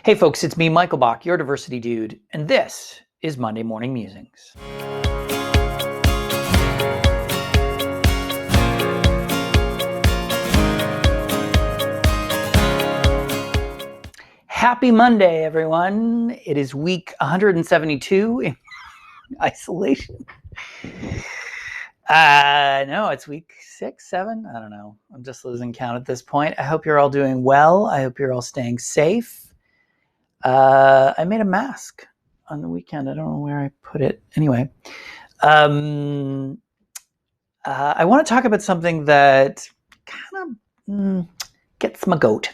Hey folks, it's me, Michael Bach, your diversity dude, and this is Monday Morning Musings. Happy Monday, everyone. It is week 172 in isolation. No, it's week 6, 7. I don't know. I'm just losing count at this point. I hope you're all doing well. I hope you're all staying safe. I made a mask on the weekend. I don't know where I put it. Anyway, I want to talk about something that kind of gets my goat.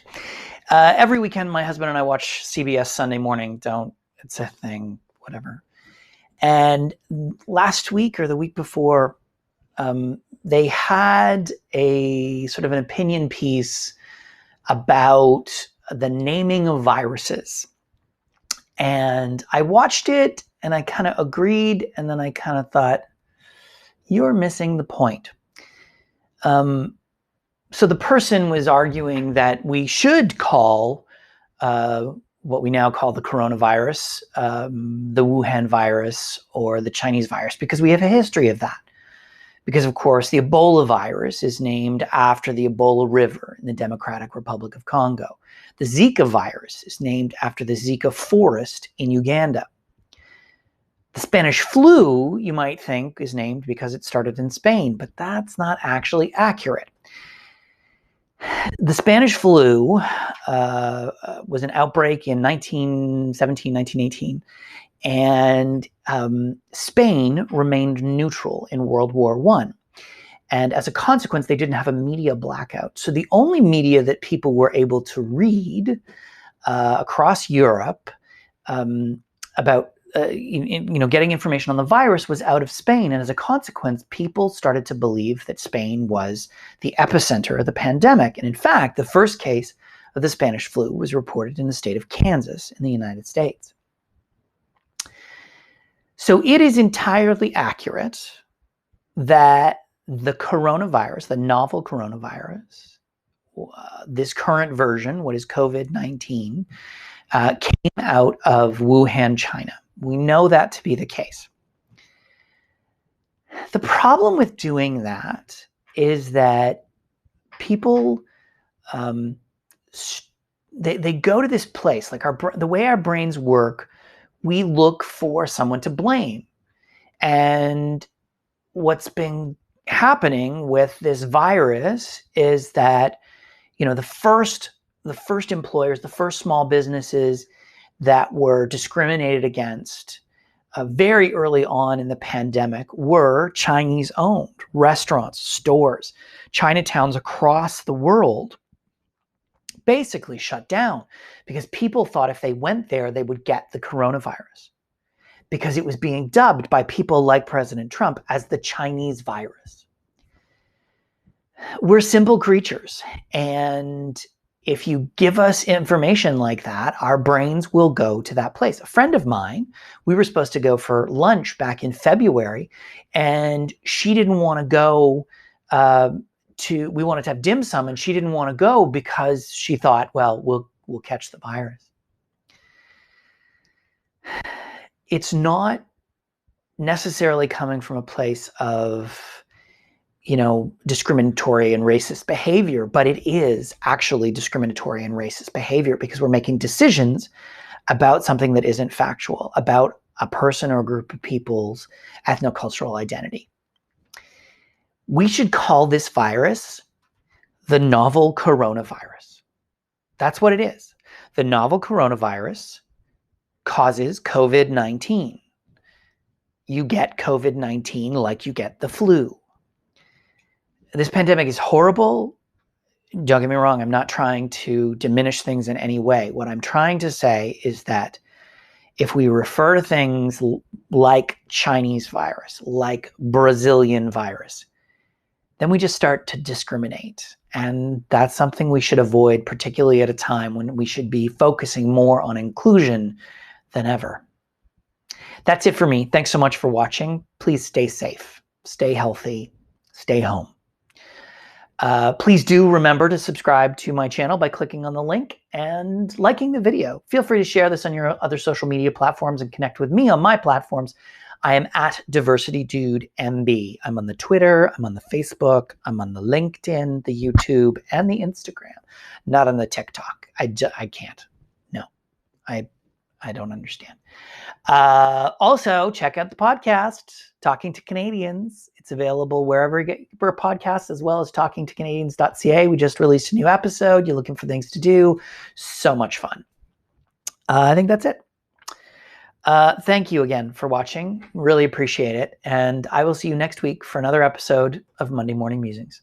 Every weekend, my husband and I watch CBS Sunday Morning. It's a thing, whatever. And last week or the week before, they had a sort of an opinion piece about the naming of viruses. And I watched it and I kind of agreed, and then I kind of thought, you're missing the point. So the person was arguing that we should call what we now call the coronavirus, the Wuhan virus or the Chinese virus, because we have a history of that. Because, of course, the Ebola virus is named after the Ebola River in the Democratic Republic of Congo. The Zika virus is named after the Zika forest in Uganda. The Spanish flu, you might think, is named because it started in Spain, but that's not actually accurate. The Spanish flu was an outbreak in 1917, 1918, and Spain remained neutral in World War I. And as a consequence, they didn't have a media blackout. So the only media that people were able to read across Europe about getting information on the virus was out of Spain. And as a consequence, people started to believe that Spain was the epicenter of the pandemic. And in fact, the first case of the Spanish flu was reported in the state of Kansas in the United States. So it is entirely accurate that the coronavirus, the novel coronavirus, this current version, what is COVID-19, came out of Wuhan, China. We know that to be the case. The problem with doing that is that people, they go to this place, like the way our brains work, we look for someone to blame. And what's been happening with this virus is that, the first employers, the first small businesses that were discriminated against very early on in the pandemic were Chinese owned restaurants, stores, Chinatowns across the world basically shut down because people thought if they went there, they would get the coronavirus because it was being dubbed by people like President Trump as the Chinese virus. We're simple creatures, and if you give us information like that, our brains will go to that place. A friend of mine, we were supposed to go for lunch back in February, and she didn't want to go we wanted to have dim sum, and she didn't want to go because she thought, well, we'll catch the virus. It's not necessarily coming from a place of discriminatory and racist behavior, but it is actually discriminatory and racist behavior because we're making decisions about something that isn't factual, about a person or a group of people's ethnocultural identity. We should call this virus the novel coronavirus. That's what it is. The novel coronavirus causes COVID-19. You get COVID-19 like you get the flu. This pandemic is horrible. Don't get me wrong. I'm not trying to diminish things in any way. What I'm trying to say is that if we refer to things like Chinese virus, like Brazilian virus, then we just start to discriminate. And that's something we should avoid, particularly at a time when we should be focusing more on inclusion than ever. That's it for me. Thanks so much for watching. Please stay safe, stay healthy, stay home. Please do remember to subscribe to my channel by clicking on the link and liking the video. Feel free to share this on your other social media platforms and connect with me on my platforms. I am at DiversityDudeMB. I'm on the Twitter, I'm on the Facebook, I'm on the LinkedIn, the YouTube, and the Instagram. Not on the TikTok. I can't. No, I don't understand. Also, check out the podcast, Talking to Canadians. It's available wherever you get your podcasts, as well as talkingtocanadians.ca. We just released a new episode. You're looking for things to do. So much fun. I think that's it. Thank you again for watching. Really appreciate it. And I will see you next week for another episode of Monday Morning Musings.